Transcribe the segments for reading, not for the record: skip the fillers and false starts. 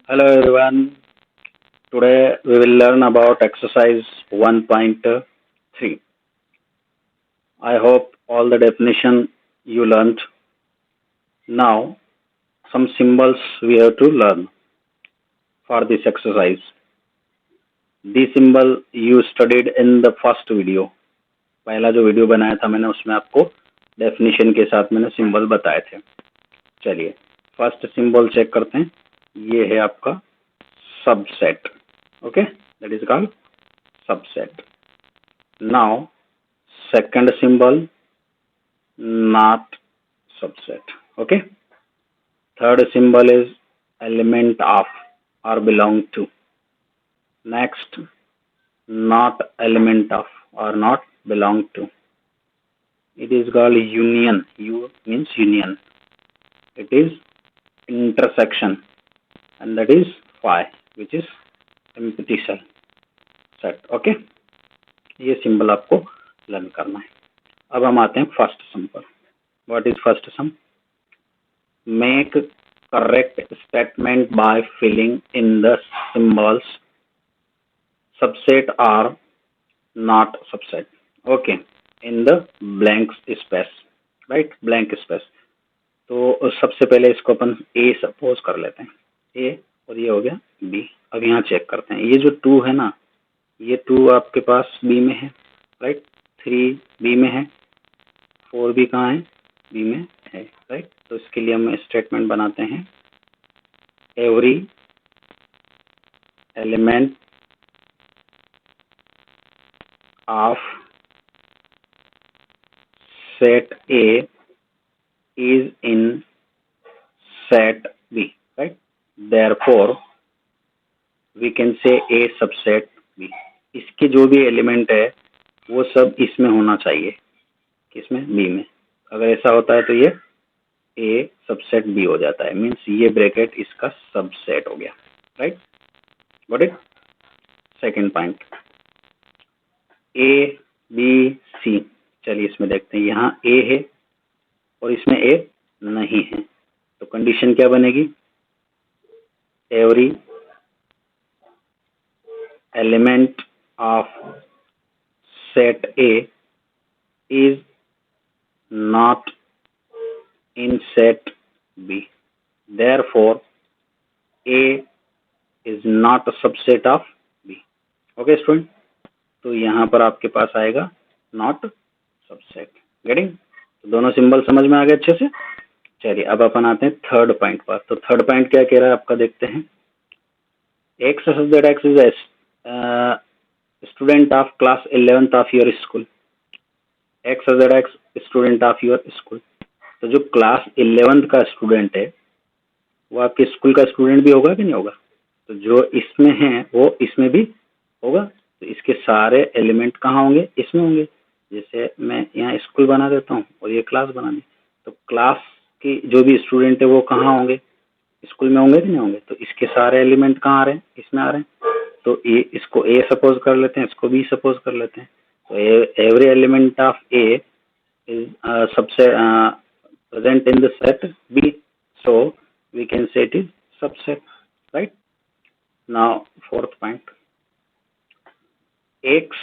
Hello everyone. Today we will learn about exercise 1.3. I hope all the definition you learned. Now some symbols we have to learn for this exercise. This symbol you studied in the first video. पहला जो video बनाया था मैंने उसमें आपको definition के साथ मैंने सिंबल बताए थे. चलिए फर्स्ट सिंबल चेक करते हैं. ये है आपका subset. Okay, that is called subset. Now second symbol, not subset. Okay, third symbol is element of or belong to. Next, not element of or not belong to. It is called union. U means union. It is intersection, and that is phi, which is empty cell set. Okay, ये symbol आपको learn करना है. अब हम आते हैं first sum पर. What is first sum? Make correct statement by filling in the symbols subset or not subset. Okay, in the blank space. Right, blank space. तो सबसे पहले इसको अपन ए सपोज कर लेते हैं. ए और ये हो गया बी. अब यहाँ चेक करते हैं. ये जो 2 है ना, ये 2 आपके पास बी में है. राइट, 3 बी में है, 4 भी कहाँ है? बी में है. राइट, तो इसके लिए हम स्टेटमेंट बनाते हैं. Every element of set A is in set B. Right, therefore we can say A subset B. इसके जो भी एलिमेंट है वो सब इसमें होना चाहिए. किसमें? बी में. अगर ऐसा होता है तो ये ए सबसेट बी हो जाता है. मीन्स ये ब्रैकेट इसका सबसेट हो गया. Right, got it. Second point, A B C. चलिए इसमें देखते हैं. यहाँ ए है और इसमें ए नहीं है, तो कंडीशन क्या बनेगी? Every element of set A is not in set B. Therefore, A is not a subset of B. Okay, student? तो यहाँ पर आपके पास आएगा not subset. Getting? तो दोनों सिंबल समझ में आ गए अच्छे से. चलिए अब अपन आते हैं थर्ड पॉइंट पर. तो थर्ड पॉइंट क्या कह रहा है आपका, देखते हैं. X such that X is a student of class 11th of your school. X such that X student of your school. तो जो क्लास 11th का स्टूडेंट है वो आपके स्कूल का स्टूडेंट भी होगा कि नहीं होगा? तो जो इसमें है वो इसमें भी होगा. तो इसके सारे एलिमेंट कहाँ होंगे? इसमें होंगे. जैसे मैं यहाँ स्कूल बना देता हूँ और ये क्लास बना दी, तो क्लास की जो भी स्टूडेंट है वो कहाँ होंगे? स्कूल में होंगे कि नहीं होंगे? तो इसके सारे एलिमेंट कहाँ आ रहे हैं? इसमें आ रहे हैं. तो ए, इसको ए सपोज कर लेते हैं, इसको बी सपोज कर लेते हैं. तो every element of A is सबसे present in the set B, so we can say it is subset. Right, now fourth point, X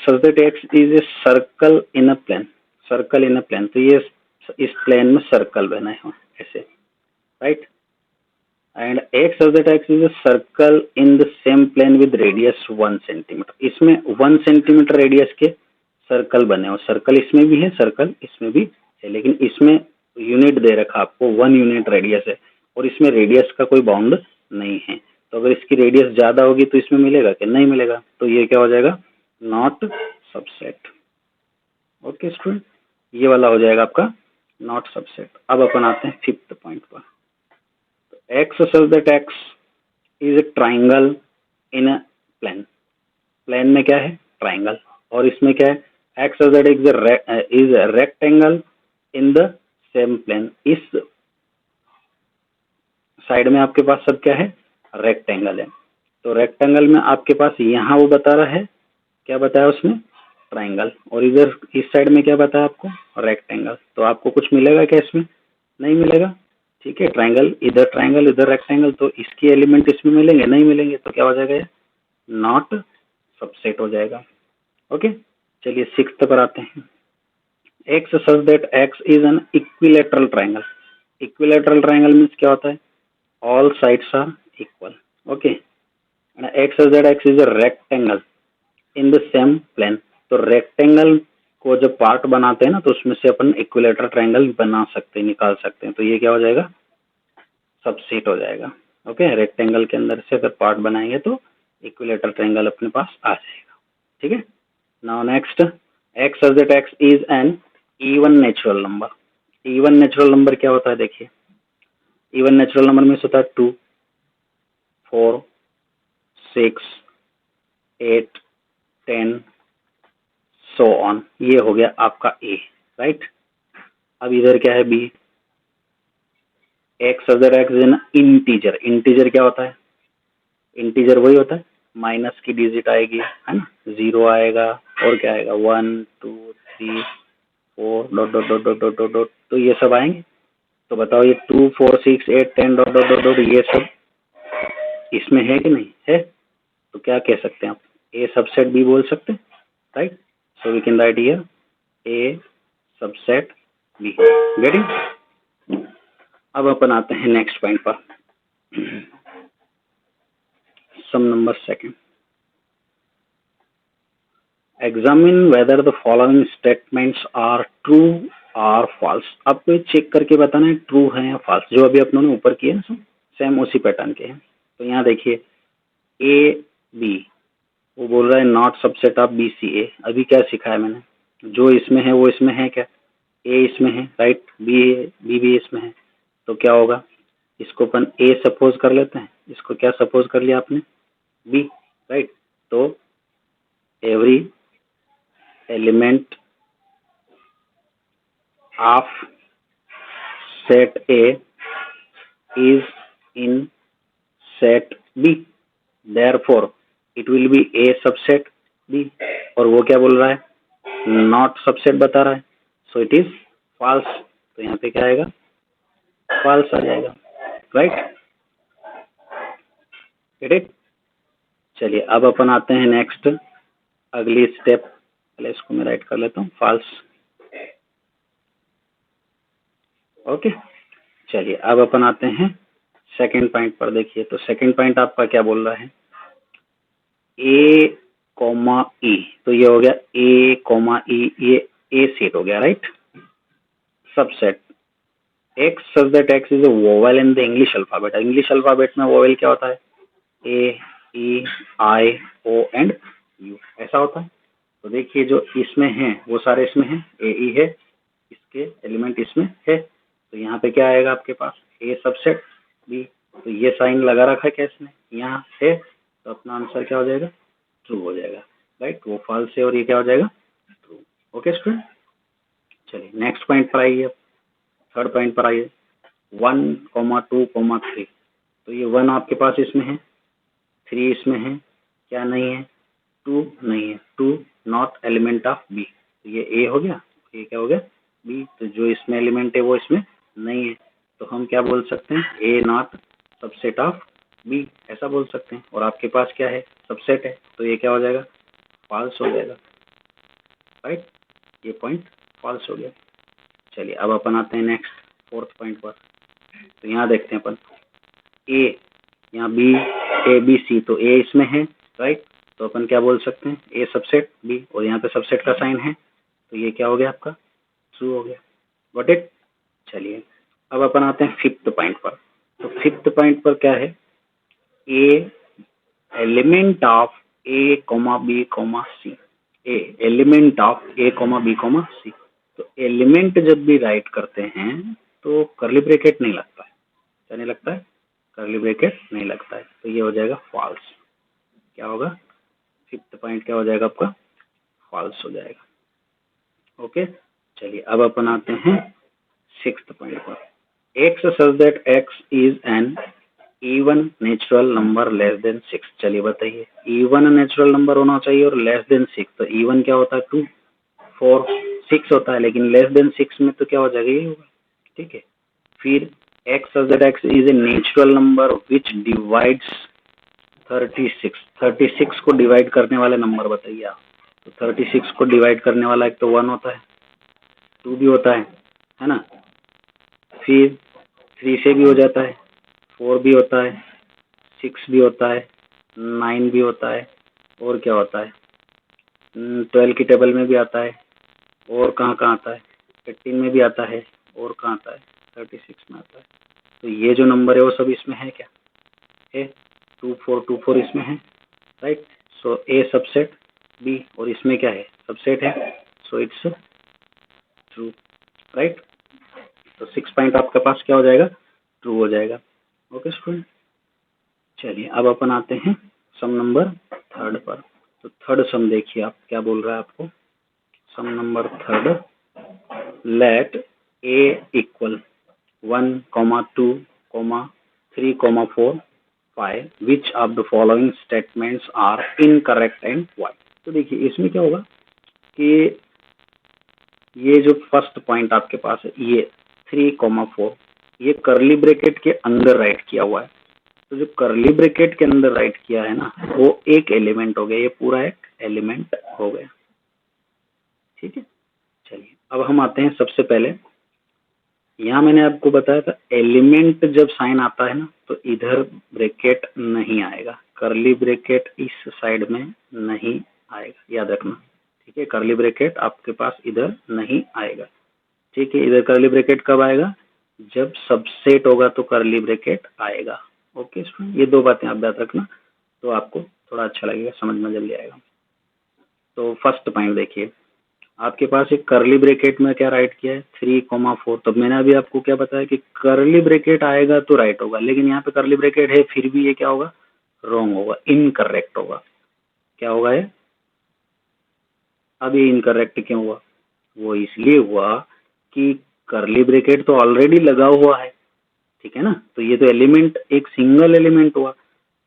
such that X is a circle in a plane. Circle in a plane, तो ये इस plane में circle बना है ऐसे. Right, and X such that X is a circle in the same plane with radius 1 centimeter. इसमें 1 centimetre radius के circle बने हो. सर्कल इसमें भी है, सर्कल इसमें भी है, लेकिन इसमें यूनिट दे रखा आपको 1 यूनिट रेडियस है और इसमें रेडियस का कोई बाउंड नहीं है. तो अगर इसकी रेडियस ज्यादा होगी तो इसमें मिलेगा कि नहीं मिलेगा? तो ये क्या हो जाएगा? Not subset. ओके स्टूडेंट, ये वाला हो जाएगा आपका नॉट सबसेट. अब अपन आते हैं फिफ्थ पॉइंट पर. X such that X is a triangle in a plane. Plane में क्या है? ट्राइंगल. और इसमें क्या है? X such that is a rectangle in the same plane. इस साइड में आपके पास सब क्या है? रेक्टेंगल है. तो रेक्टेंगल में आपके पास यहाँ वो बता रहा है, क्या बताया उसमें? ट्राइंगल. और इधर इस साइड में क्या बताया आपको? रेक्टेंगल. तो आपको कुछ मिलेगा क्या इसमें? नहीं मिलेगा. ठीक है, ट्रायंगल इधर रेक्टेंगल, तो इसके एलिमेंट इसमें मिलेंगे नहीं मिलेंगे, तो क्या हो जाएगा, ये नॉट सबसेट हो जाएगा। ओके, चलिए सिक्स्थ पर आते हैं। X such that X is an equilateral triangle. Equilateral triangle means क्या होता है, all sides are equal. Okay, X such that X is a rectangle in the same plane. तो रेक्टेंगल को जब पार्ट बनाते हैं ना, तो उसमें से अपन इक्विलेटरल ट्रायंगल बना सकते हैं, निकाल सकते हैं। तो ये क्या हो जाएगा, सबसेट हो जाएगा। ओके, रेक्टेंगल के अंदर से अगर पार्ट बनाएंगे तो इक्विलेटरल ट्रायंगल अपने पास आ जाएगा। ठीक है, now next, x such that X is N even natural number. Even natural number क्या होता है, देखिए, इवन नेचुरल नंबर में होता है 2, 4, 6, 8, 10 सो ऑन। ये हो गया आपका ए, राइट। अब इधर क्या है, B. X such that X is an integer. Integer क्या होता है, इंटीजर वही होता है, माइनस की डिजिट आएगी, है ना, 0 आएगा, और क्या आएगा, 1, 2, 3, 4 dot dot dot dot dot dot dot, तो ये सब आएंगे। तो बताओ ये 2, 4, 6, 8, 10 डॉट डॉट डॉट डॉट, ये सब इसमें है कि नहीं है, तो क्या कह सकते हैं आप, ए सबसेट बी बोल सकते हैं, right. So we can write here a subset B. Getting. अब अपन आते हैं नेक्स्ट पॉइंट पर, sum number second. Examine whether the following statements are true और फॉल्स। आपको ये चेक करके बताना है ट्रू है या फॉल्स, जो अभी अपनों ने ऊपर किए ना, सेम उसी पैटर्न के हैं। तो यहाँ देखिए, ए बी, वो बोल रहा है not subset of B C A. अभी क्या सिखाया मैंने, जो इसमें है वो इसमें है क्या, ए इसमें है, राइट, बी भी इसमें है, तो क्या होगा, इसको अपन ए सपोज कर लेते हैं, इसको क्या सपोज कर लिया आपने, बी, राइट। तो every element of set A is in set B, therefore it will be A subset B. और वो क्या बोल रहा है, नॉट सबसेट बता रहा है, सो इट इज फॉल्स। तो यहाँ पे क्या आएगा, फॉल्स आ जाएगा, राइट। इट। चलिए अब अपन आते हैं नेक्स्ट, अगली स्टेप, पहले इसको मैं राइट कर लेता हूँ, फॉल्स। ओके, चलिए अब अपन आते हैं सेकंड पॉइंट पर। देखिए, तो सेकंड पॉइंट आपका क्या बोल रहा है, ए कॉमा ई, तो ये हो गया ए कॉमा ई, ये ए सेट हो गया, right, subset. X such that X is a vowel in the English alphabet. English alphabet में वोवेल क्या होता है, ए, ई, आई, ओ एंड यू, ऐसा होता है। तो देखिए जो इसमें है वो सारे इसमें है, ए ई है, इसके एलिमेंट इसमें है, तो यहाँ पे क्या आएगा आपके पास, ए सबसेट बी। तो ये साइन लगा रखा है कैसे में, यहाँ है, तो अपना आंसर क्या हो जाएगा, ट्रू हो जाएगा, राइट। वो फॉल्स है और ये क्या हो जाएगा, ट्रू। ओके स्टूडेंट, चलिए नेक्स्ट पॉइंट पर आइए, थर्ड पॉइंट पर आइए, 1, 2, 3। तो ये 1 आपके पास इसमें है, 3 इसमें है, क्या नहीं है, 2 नहीं है, 2 नॉट एलिमेंट ऑफ बी। तो ये ए हो गया, ये क्या हो गया, बी। तो जो इसमें एलिमेंट है वो इसमें नहीं है, तो हम क्या बोल सकते हैं, ए नॉट सबसेट ऑफ बी, ऐसा बोल सकते हैं। और आपके पास क्या है, सबसेट है, तो ये क्या हो जाएगा, फॉल्स हो जाएगा, राइट। ये पॉइंट फॉल्स हो गया। चलिए अब अपन आते हैं नेक्स्ट फोर्थ पॉइंट पर। तो यहाँ देखते हैं अपन, ए, यहाँ बी, ए बी सी, तो ए इसमें है, राइट। तो अपन क्या बोल सकते हैं, ए सबसेट बी, और यहाँ पे सबसेट का साइन है, तो ये क्या हो गया आपका, ट्रू हो गया। Got it. चलिए अब अपन आते हैं फिफ्थ पॉइंट पर। तो फिफ्थ पॉइंट पर क्या है, a element of A comma B comma C, a element of A comma B comma C. तो एलिमेंट जब भी राइट करते हैं तो कर्ली ब्रैकेट नहीं लगता है, क्या नहीं लगता है, कर्ली ब्रैकेट नहीं लगता है, तो ये हो जाएगा फॉल्स। क्या होगा, फिफ्थ पॉइंट क्या हो जाएगा आपका, फॉल्स हो जाएगा। ओके, चलिए अब अपन आते हैं सिक्स्थ पॉइंट पर। X such that X is N even natural number less than 6। चलिए बताइए, इवन नेचुरल नंबर होना चाहिए और लेस देन 6, तो इवन क्या होता है, 2, 4, 6 होता है, लेकिन लेस देन 6 में तो क्या हो जाएगा, ये होगा, ठीक है। फिर x such that x is a natural number which divides 36. 36 को डिवाइड करने वाले नंबर बताइए आप। तो 36 को डिवाइड करने वाला एक तो 1 होता है, 2 भी होता है ना, फिर 3 से भी हो जाता है, 4 भी होता है, 6 भी होता है, 9 भी होता है, और क्या होता है 12 की टेबल में भी आता है, और कहाँ कहाँ आता है 18 में भी आता है, और कहाँ आता है 36 में आता है। तो ये जो नंबर है वो सब इसमें है क्या, है 2 4 2 4 इसमें है, राइट। सो ए सबसेट बी, और इसमें क्या है सबसेट है, सो इट्स ट्रू, राइट। तो 6 पॉइंट आपके पास क्या हो जाएगा, ट्रू हो जाएगा। ओके स्टूडेंट, चलिए अब अपन आते हैं सम नंबर 3 पर। तो थर्ड सम देखिए आप क्या बोल रहा है आपको। Sum number 3, let a equal 1, 2, 3, 4, 5 which of the following statements are incorrect and why. तो देखिए इसमें क्या होगा कि ये जो फर्स्ट पॉइंट आपके पास है ये 3, 4 ये करली ब्रैकेट के अंदर राइट किया हुआ है। तो जो करली ब्रैकेट के अंदर राइट किया है ना वो एक एलिमेंट हो गया, ये पूरा एक एलिमेंट हो गया, ठीक है। चलिए अब हम आते हैं सबसे पहले, यहाँ मैंने आपको बताया था एलिमेंट जब साइन आता है ना तो इधर ब्रैकेट नहीं आएगा, करली ब्रैकेट इस साइड में नहीं आएगा, याद रखना, ठीक है। करली ब्रैकेट आपके पास इधर नहीं आएगा, ठीक है। इधर करली ब्रैकेट कब आएगा, जब सबसेट होगा तो करली ब्रैकेट आएगा। ओके स्टूडेंट, ये 2 बातें आप याद रखना तो आपको थोड़ा अच्छा लगेगा, समझ में जल्दी आएगा। तो फर्स्ट पॉइंट देखिए, आपके पास एक करली ब्रैकेट में क्या राइट किया है 3, 4। तो मैंने अभी आपको क्या बताया कि करली ब्रैकेट आएगा तो राइट होगा, लेकिन यहाँ पे करली ब्रैकेट है फिर भी ये क्या होगा, रॉन्ग होगा, इनकरेक्ट होगा। क्या होगा ये, अब ये इनकरेक्ट क्यों हुआ, वो इसलिए हुआ कि करली ब्रैकेट तो ऑलरेडी लगा हुआ है, ठीक है ना। तो ये तो एलिमेंट एक सिंगल एलिमेंट हुआ,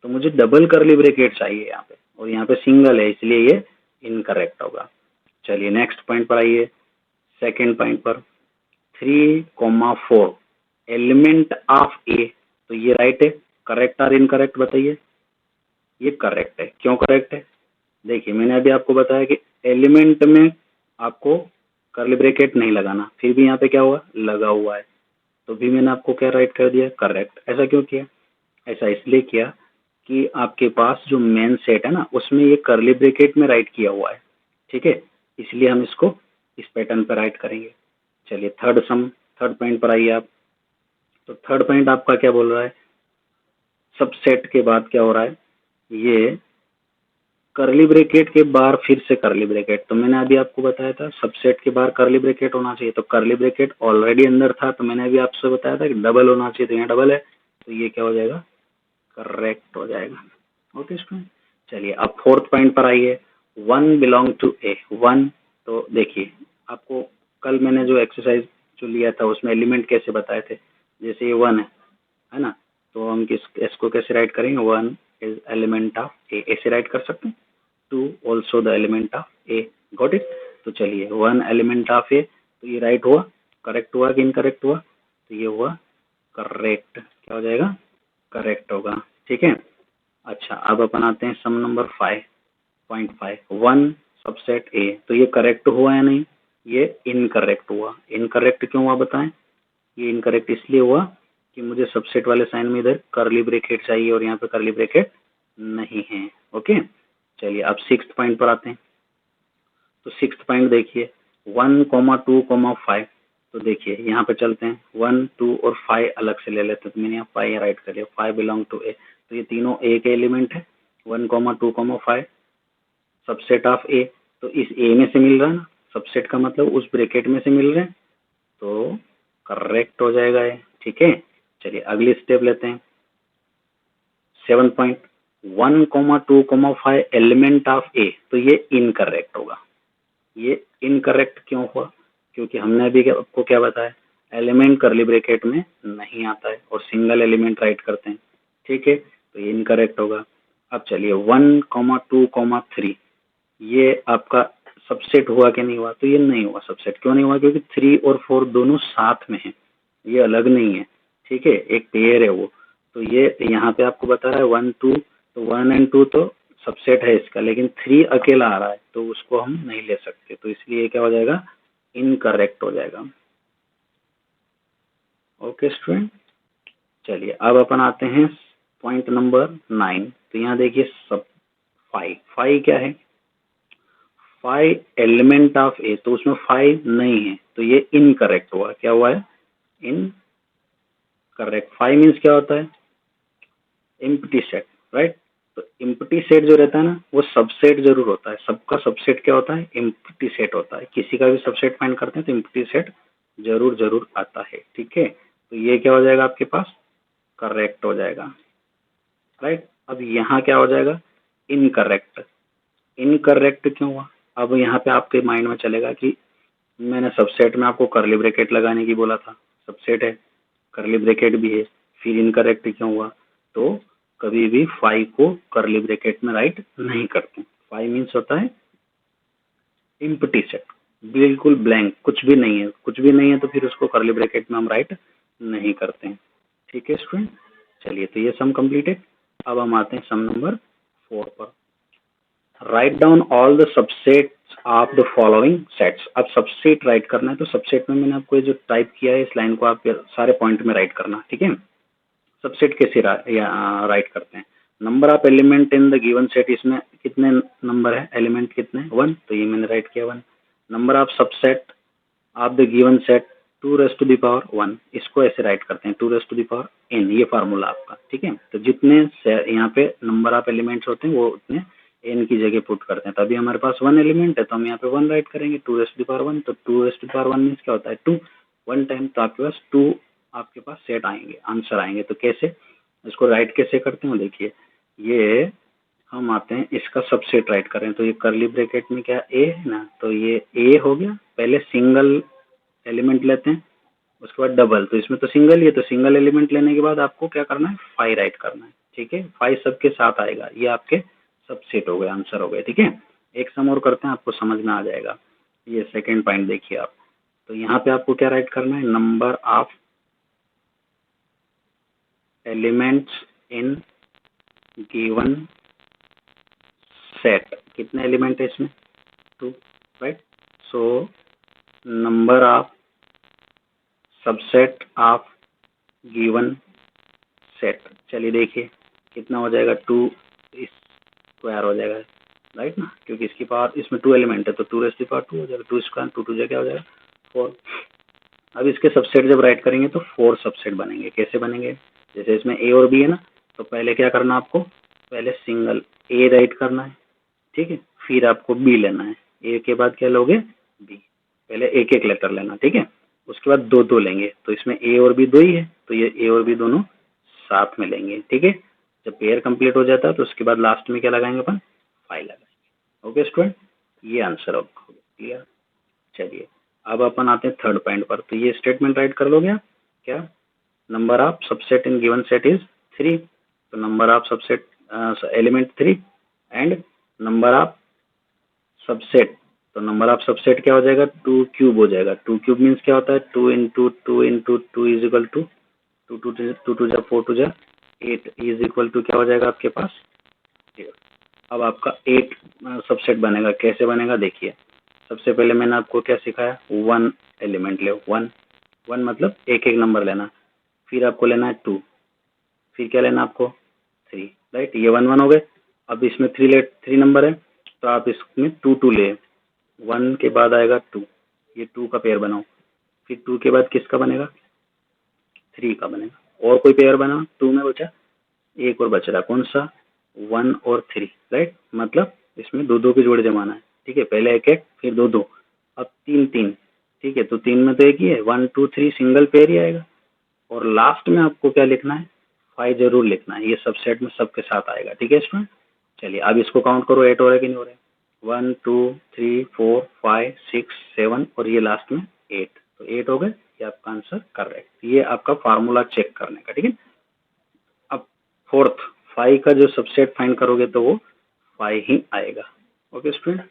तो मुझे डबल करली ब्रैकेट चाहिए यहाँ पे, और यहाँ पे सिंगल है इसलिए ये इनकरेक्ट होगा। चलिए नेक्स्ट पॉइंट पर आइए, सेकेंड पॉइंट पर 3, 4 एलिमेंट ऑफ ए, तो ये राइट है, करेक्ट और इनकरेक्ट बताइए। ये करेक्ट है, क्यों करेक्ट है, देखिए मैंने अभी आपको बताया कि एलिमेंट में आपको करली ब्रैकेट नहीं लगाना, फिर भी यहाँ पे क्या हुआ लगा हुआ है, तो भी मैंने आपको क्या राइट कर दिया, करेक्ट। ऐसा क्यों किया, ऐसा इसलिए किया कि आपके पास जो मेन सेट है ना उसमें ये करली ब्रैकेट में राइट किया हुआ है, ठीक है, इसलिए हम इसको इस पैटर्न पर राइट करेंगे। चलिए थर्ड पॉइंट पर आइए आप। तो थर्ड पॉइंट आपका क्या बोल रहा है, सबसेट के बाद क्या हो रहा है, ये करली ब्रैकेट के बाहर फिर से करली ब्रैकेट, तो मैंने अभी आपको बताया था सबसेट के बाहर करली ब्रैकेट होना चाहिए, तो करली ब्रैकेट ऑलरेडी अंदर था, तो मैंने अभी आपसे बताया था कि डबल होना चाहिए, तो यहाँ डबल है, तो ये क्या हो जाएगा, करेक्ट हो जाएगा। ओके स्टूडेंट, चलिए अब फोर्थ पॉइंट पर आइए, 1 बिलोंग टू ए 1। तो देखिए आपको कल मैंने जो एक्सरसाइज जो लिया था उसमें एलिमेंट कैसे बताए थे, जैसे ये 1 है ना, तो हम इसको कैसे राइट करेंगे, 1 इज एलिमेंट ऑफ ए, ऐसे राइट कर सकते हैं, 2 also the element of A, got it. तो चलिए 1 एलिमेंट ऑफ ए, तो ये राइट हुआ, करेक्ट हुआ कि इनकरेक्ट हुआ, तो ये हुआ करेक्ट, क्या हो जाएगा, करेक्ट होगा, ठीक है। अच्छा अब अपन आते हैं सम नंबर 5.5, 1 सबसेट ए, तो ये करेक्ट हुआ या नहीं, ये इनकरेक्ट हुआ। इनकरेक्ट क्यों हुआ बताएं, ये इनकरेक्ट इसलिए हुआ कि मुझे सबसेट वाले साइन में इधर करली ब्रैकेट चाहिए और यहाँ पे करली ब्रैकेट नहीं है। ओके चलिए अब सिक्स्थ पॉइंट पर आते हैं। तो सिक्स्थ पॉइंट देखिए 1, 2, 5। तो देखिए यहाँ पे चलते हैं, 1, 2 और 5 अलग से ले लेते हैं, तो मैंने यहाँ 5 राइट कर लिया, 5 बिलोंग टू ए, तो ये तीनों ए के एलिमेंट है, 1, 2, 5 सबसेट ऑफ ए, तो इस ए में से मिल रहा है ना, सबसेट का मतलब उस ब्रैकेट में से मिल रहे हैं, तो करेक्ट हो जाएगा ये, ठीक है। चलिए अगली स्टेप लेते हैं, 7 पॉइंट 1, 2, 5 एलिमेंट ऑफ ए, तो ये इनकरेक्ट होगा। ये इनकरेक्ट क्यों हुआ, क्योंकि हमने अभी आपको क्या बताया, एलिमेंट करली ब्रैकेट में नहीं आता है और सिंगल एलिमेंट राइट करते हैं, ठीक है, तो ये इनकरेक्ट होगा। अब चलिए 1, 2, 3 ये आपका सबसेट हुआ कि नहीं हुआ, तो ये नहीं हुआ सबसेट, क्यों नहीं हुआ, क्योंकि 3 और 4 दोनों साथ में है, ये अलग नहीं है, ठीक है, एक पेयर है वो। तो ये यहाँ पे आपको बता रहा है 1 2, तो 1 एंड 2 तो सबसेट है इसका, लेकिन 3 अकेला आ रहा है तो उसको हम नहीं ले सकते, तो इसलिए क्या हो जाएगा, इनकरेक्ट हो जाएगा। ओके स्टूडेंट, चलिए अब अपन आते हैं पॉइंट नंबर 9। तो यहाँ देखिए सब फाइव क्या है, 5 एलिमेंट ऑफ ए, तो उसमें 5 नहीं है, तो ये इनकरेक्ट हुआ। क्या हुआ है, इनकरेक्ट। 5 मीन्स क्या होता है, एम्प्टी सेट, राइट। तो एम्प्टी सेट जो रहता है ना, वो सबसेट जरूर होता है। सबका सबसेट क्या होता है, एम्प्टी सेट होता है। किसी का भी सबसेट फाइंड करते हैं तो एम्प्टी सेट जरूर जरूर आता है, ठीक है। तो ये क्या हो जाएगा आपके पास, करेक्ट हो जाएगा, राइट। अब यहाँ क्या हो जाएगा, इनकरेक्ट। इनकरेक्ट क्यों हुआ, अब यहाँ पे आपके माइंड में चलेगा कि मैंने सबसेट में आपको करली ब्रैकेट लगाने की बोला था, सबसेट है, करली ब्रैकेट भी है, फिर इनकरेक्ट क्यों हुआ। तो कभी भी 5 को करली ब्रैकेट में राइट नहीं करते। 5 मीन्स होता है एम्प्टी सेट, बिल्कुल ब्लैंक, कुछ भी नहीं है। कुछ भी नहीं है तो फिर उसको करली ब्रैकेट में हम राइट नहीं करते हैं, ठीक है स्टूडेंट। चलिए, तो ये सम कंप्लीटेड। अब हम आते हैं सम नंबर 4 पर। Write down all the subsets of the following sets. अब सबसेट राइट करना है, तो सबसेट में मैंने आपको ये जो टाइप किया है, इस लाइन को आप सारे पॉइंट में राइट करना, ठीक है। सबसेट कैसे राइट करते हैं, number of element in the given set, इसमें कितने नंबर है, एलिमेंट कितने, 1, तो ये मैंने राइट किया 1। Number of subset of the given set 2 raise to the power 1, इसको ऐसे राइट करते हैं 2 raise to the power n, ये फार्मूला आपका, ठीक है। तो जितने यहाँ पे नंबर ऑफ एलिमेंट्स होते हैं वो उतने n की जगह पुट करते हैं, तभी हमारे पास 1 एलिमेंट है तो हम यहाँ पे 1 राइट करेंगे, 2 रेज़ टू द पावर 1, तो 2 raise to the power 1 means क्या होता है 2, 1 टाइम, तो आपके पास 2 आपके पास सेट आएंगे, आंसर आएंगे। तो कैसे इसको राइट कैसे करते हैं, देखिए ये हम आते हैं इसका सबसेट राइट करें, तो ये करली ब्रैकेट में क्या ए है ना, तो ये ए हो गया, पहले सिंगल एलिमेंट लेते हैं, उसके बाद डबल, तो इसमें तो सिंगल ही है, तो सिंगल एलिमेंट लेने के बाद आपको क्या करना है, 5 राइट करना है, ठीक है। 5 सबके साथ आएगा, ये आपके सबसेट हो गए, आंसर हो गए, ठीक है। एक सम और करते हैं, आपको समझ में आ जाएगा। ये सेकेंड पॉइंट देखिए आप, तो यहाँ पे आपको क्या राइट करना है, number of elements in given set, कितने एलिमेंट है इसमें, 2, right. So number of subset of given set, चलिए देखिए कितना हो जाएगा, 2 स्क्वायर हो जाएगा, राइट ना, क्योंकि इसकी पावर, इसमें 2 एलिमेंट है तो 2 रेज़ टू द पावर 2 हो जाएगा, 2 स्क्वायर 2 2 क्या हो जाएगा 4। अब इसके सबसेट जब राइट करेंगे तो 4 सबसेट बनेंगे। कैसे बनेंगे, जैसे इसमें ए और बी है ना, तो पहले क्या करना आपको, पहले सिंगल ए राइट करना है, ठीक है, फिर आपको बी लेना है, ए के बाद क्या लोगे, बी, पहले एक एक लेटर लेना, ठीक है। उसके बाद 2 2 लेंगे, तो इसमें ए और बी 2 ही है, तो ये ए और बी दोनों साथ में लेंगे, ठीक है। जब पेयर कंप्लीट हो जाता है तो उसके बाद लास्ट में क्या लगाएंगे अपन, 5 लगाएंगे। ओके स्टूडेंट, ये आंसर हो गया, क्लियर। चलिए अब अपन आते हैं थर्ड पॉइंट पर, तो ये स्टेटमेंट राइट कर लोगे आप, क्या, number of subset in given set is 3, तो number of subset element 3 and number of subset, तो नंबर ऑफ सबसेट क्या हो जाएगा, 2 क्यूब हो जाएगा। 2 क्यूब मीन्स क्या होता है, 2 into 2 into 2 is equal to 2 2 2 जा 4 2 जा 8 इज इक्वल टू क्या हो जाएगा आपके पास 8। अब आपका 8 सबसेट बनेगा, कैसे बनेगा देखिए। सबसे पहले मैंने आपको क्या सिखाया, 1 एलिमेंट ले, 1 1 मतलब एक एक नंबर लेना, फिर आपको लेना है 2, फिर क्या लेना आपको 3, राइट, ये 1 1 हो गए। अब इसमें 3 नंबर है तो आप इसमें 2 2 ले, 1 के बाद आएगा 2, ये 2 का पेयर बनाओ, फिर 2 के बाद किसका बनेगा, 3 का बनेगा, और कोई पेयर बना, 2 में बचा, एक और बच रहा, कौन सा, 1 और 3, राइट, मतलब इसमें 2 2 के जोड़े जमाना है, ठीक है, पहले एक एक फिर 2 2, अब 3 3, ठीक है, तो 3 में तो एक ही है, 1 2 3 सिंगल पेयर ही आएगा, और लास्ट में आपको क्या लिखना है, 5 जरूर लिखना है, ये सबसेट में सबके साथ आएगा, ठीक है स्टूडेंट। चलिए अब इसको काउंट करो, 8 हो रहा है कि नहीं हो रहा है, 1 2 3 4 5 6 7 और ये लास्ट में 8, तो 8 हो गए, ये आपका आंसर करेक्ट। ये आपका फार्मूला चेक करने का, ठीक है। अब फोर्थ 5 का जो सबसेट फाइंड करोगे तो वो 5 ही आएगा। ओके स्टूडेंट,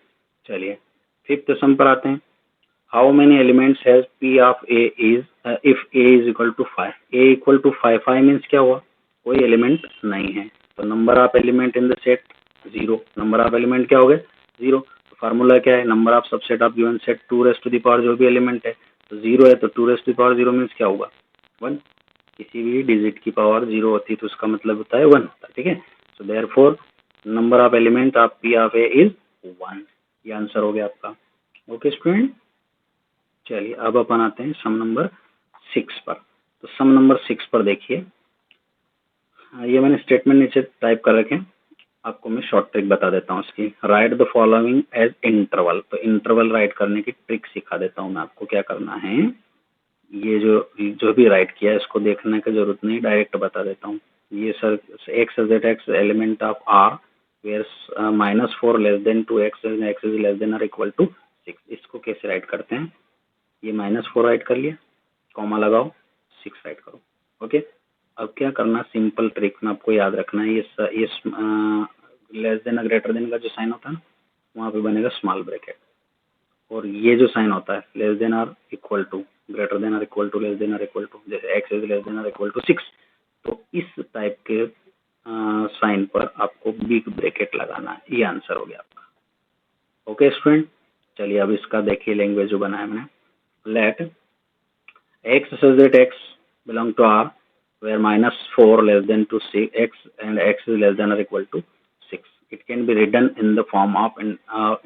चलिए फिफ्थ सम पर आते हैं। How many elements has P of A is if A is equal to 5, A equal to 5, 5 means क्या हुआ, कोई एलिमेंट नहीं है, तो number of element in the set 0, number of element क्या हो गए 0, तो फार्मूला क्या है, number of subset of given set 2 raise to the power जो भी एलिमेंट है, तो 0 है तो 2 raise to the power 0 means क्या होगा 1, किसी भी डिजिट की पावर 0 होती है तो उसका मतलब होता है 1 होता है, ठीक है। So therefore number of element of P of A is 1, ये आंसर हो गया आपका। ओके स्टूडेंट, चलिए अब अपन आते हैं सम नंबर 6 पर। तो सम नंबर 6 पर देखिए, ये मैंने स्टेटमेंट नीचे टाइप कर रखे हैं, आपको मैं शॉर्ट ट्रिक बता देता हूँ इसकी। Write the following as interval, तो इंटरवल राइट करने की ट्रिक सिखा देता हूँ मैं आपको। क्या करना है, ये जो भी राइट किया है इसको देखने की जरूरत नहीं, डायरेक्ट बता देता हूँ। ये sir X is X element of R where -4 less than 2x X is less than और इक्वल टू 6, इसको कैसे राइट करते हैं, ये -4 राइट कर लिया, कॉमा लगाओ, 6 राइट करो। ओके, अब क्या करना, सिंपल ट्रिक में आपको याद रखना है, ये लेस देन ग्रेटर देन का जो साइन होता है ना, वहाँ पे बनेगा स्मॉल ब्रैकेट, और ये जो साइन होता है लेस देन और इक्वल टू, ग्रेटर देन और इक्वल टू, लेस देन और इक्वल टू, जैसे एक्स इज लेस देन और इक्वल टू 6, तो इस टाइप के साइन पर आपको बिग ब्रैकेट लगाना है, ये आंसर हो गया आपका। ओके स्टूडेंट, चलिए अब इसका देखिए लैंग्वेज जो बनाया मैंने, late x such that x belong to R where -4 less than to 6x and x is less than or equal to 6. It can be written in the form of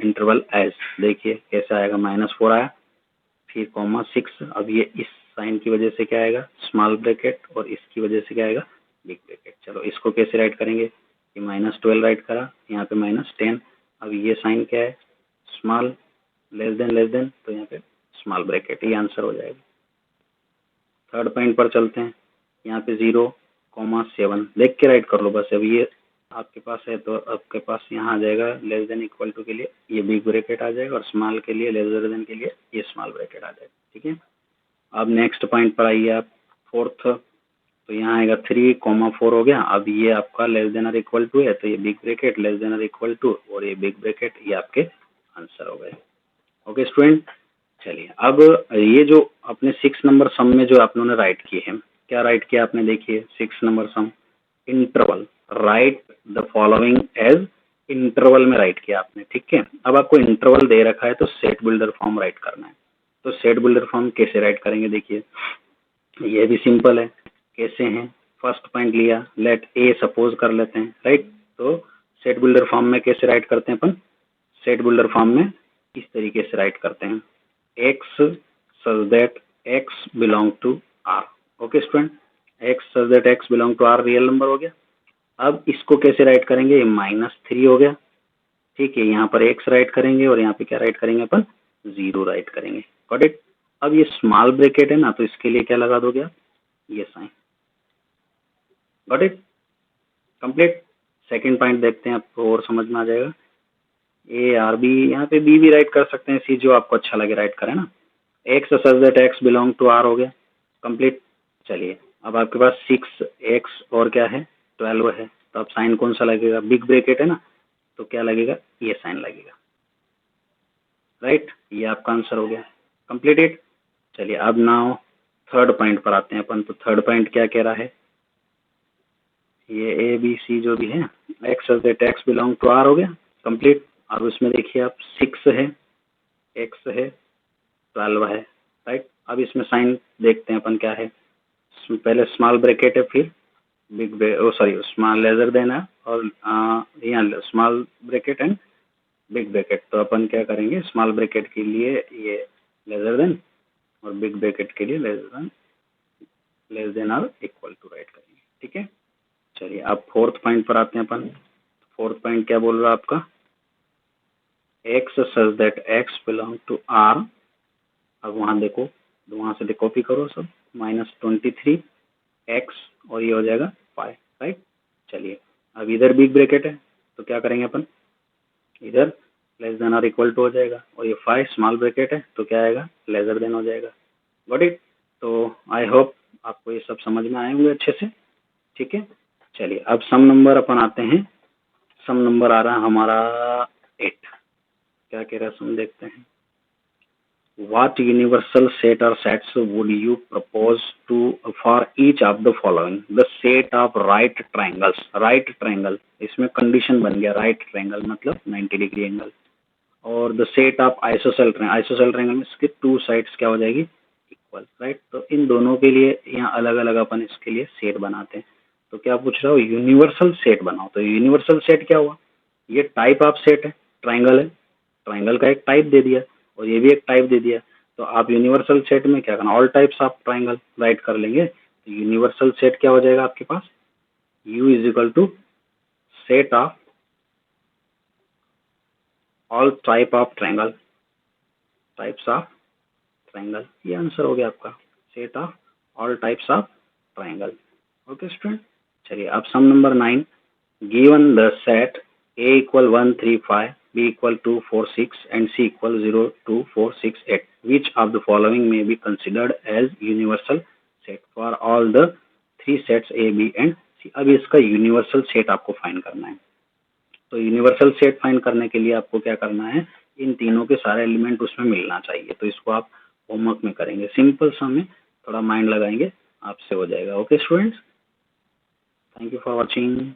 interval as, देखिए कैसे आएगा, -4 आया, फिर comma 6, अब ये इस sign की वजह से क्या आएगा स्मॉल ब्रैकेट, और इसकी वजह से क्या आएगा बिग ब्रैकेट। चलो इसको कैसे राइट करेंगे, ये -12 राइट करा, यहाँ पे -10, अब ये साइन क्या है स्मॉल, लेस देन, तो यहाँ पे स्मॉल ब्रैकेट, ये आंसर हो जाएगा। थर्ड पॉइंट पर चलते हैं, यहाँ पे 0,7 देख के राइट कर लो बस। अब ये आपके पास है तो आपके पास यहाँ आ जाएगा लेस देन इक्वल टू के लिए ये बिग ब्रैकेट आ जाएगा, और स्मॉल के लिए लेसर देन के लिए ये स्मॉल ब्रैकेट आ जाएगा, ठीक है। अब नेक्स्ट पॉइंट पर आइए आप, फोर्थ, तो यहाँ आएगा 3,4 हो गया, अब ये आपका लेस देन और इक्वल टू है तो ये बिग ब्रैकेट, लेस देन और इक्वल टू और ये बिग ब्रैकेट, ये आपके आंसर हो गए। ओके स्टूडेंट, चलिए अब ये जो अपने 6 नंबर सम में जो आप लोगों ने राइट किए हैं, क्या राइट किया आपने, देखिए 6 number sum interval, write the following as interval में राइट किया आपने, ठीक है। अब आपको इंटरवल दे रखा है तो सेट बिल्डर फॉर्म राइट करना है, तो सेट बिल्डर फॉर्म कैसे राइट करेंगे, देखिए ये भी सिंपल है, कैसे हैं, फर्स्ट पॉइंट लिया, लेट ए सपोज कर लेते हैं, राइट। तो सेट बिल्डर फॉर्म में कैसे राइट करते हैं अपन, सेट बिल्डर फॉर्म में इस तरीके से राइट करते हैं, x such that x belong to R। Okay student, x such that x belong to R real number हो गया। अब इसको कैसे राइट करेंगे, ये -3 हो गया, ठीक है, यहाँ पर x राइट करेंगे और यहाँ पे क्या राइट करेंगे अपन 0 राइट करेंगे, गॉट इट। अब ये स्मॉल ब्रैकेट है ना, तो इसके लिए क्या लगा दोगे आप, ये sign, got it, complete. Second point देखते हैं, आपको और समझ में आ जाएगा। ए आर बी, यहाँ पे बी भी राइट कर सकते हैं, सी जो आपको अच्छा लगे राइट करें ना। X such that X belong to R हो गया, कंप्लीट। चलिए अब आपके पास 6x और क्या है 12 है, तो अब साइन कौन सा लगेगा, बिग ब्रैकेट है ना, तो क्या लगेगा ये साइन लगेगा, राइट, ये आपका आंसर हो गया, कंप्लीटेड। चलिए अब नाउ थर्ड पॉइंट पर आते हैं अपन, तो थर्ड पॉइंट क्या कह रहा है, ये ए बी सी जो भी है, X such that X belong to R हो गया, कंप्लीट। अब उसमें देखिए आप 6 है, एक्स है, 12 है, राइट। अब इसमें साइन देखते हैं अपन क्या है, पहले स्मॉल ब्रैकेट है, फिर big sorry small lesser than है, और यहाँ small bracket and big bracket, तो अपन क्या करेंगे स्मॉल ब्रैकेट के लिए ये लेजर देन और बिग ब्रैकेट के लिए लेस देन और इक्वल टू राइट करेंगे, ठीक है। चलिए अब फोर्थ पॉइंट पर आते हैं अपन। फोर्थ पॉइंट क्या बोल रहा है आपका, X such that X belong to R, अब वहाँ देखो, वहाँ से कॉपी करो सब, -23x और ये हो जाएगा 5, राइट। चलिए अब इधर बिग ब्रैकेट है तो क्या करेंगे अपन, इधर लेस देन और इक्वल टू हो जाएगा, और ये 5 स्मॉल ब्रैकेट है तो क्या आएगा लेसर देन हो जाएगा, गॉट इट। तो आई होप आपको ये सब समझ में आए होंगे अच्छे से, ठीक है। चलिए अब सम नंबर अपन आते हैं, सम नंबर आ रहा है हमारा 8, क्या कह रहा है सम देखते हैं। what universal set or sets would you propose to for each of the following? The set of right triangles, right triangle, इसमें कंडीशन बन गया right triangle मतलब 90 डिग्री एंगल, और the set of ISOCELL triangle में इसके two sides क्या हो जाएगी, इक्वल, राइट। तो इन दोनों के लिए यहाँ अलग अलग अपन इसके लिए सेट बनाते हैं। तो क्या पूछ रहा हो, यूनिवर्सल सेट बनाओ। तो यूनिवर्सल सेट क्या हुआ, ये टाइप ऑफ सेट है, ट्राइंगल है, ट्राइंगल का एक टाइप दे दिया और ये भी एक टाइप दे दिया। तो आप यूनिवर्सल सेट में क्या करना, all types of triangle write कर लेंगे। तो यूनिवर्सल सेट क्या हो जाएगा आपके पास, U is equal to set of all type of triangle, types of triangle, ये आंसर हो गया आपका, set of all types of triangle. Okay student, चलिए अब sum number 9, given the set A equal 1 3 5, B equal 2 4 6 and C equal 0 2 4 6 8, which of the following may be considered as universal set for all the three sets A B and C। अब इसका universal set आपको find करना है। तो universal set find करने के लिए आपको क्या करना है, इन तीनों के सारे एलिमेंट उसमें मिलना चाहिए। तो इसको आप होमवर्क में करेंगे, सिंपल सा में थोड़ा माइंड लगाएंगे, आपसे हो जाएगा। Okay students, thank you for watching.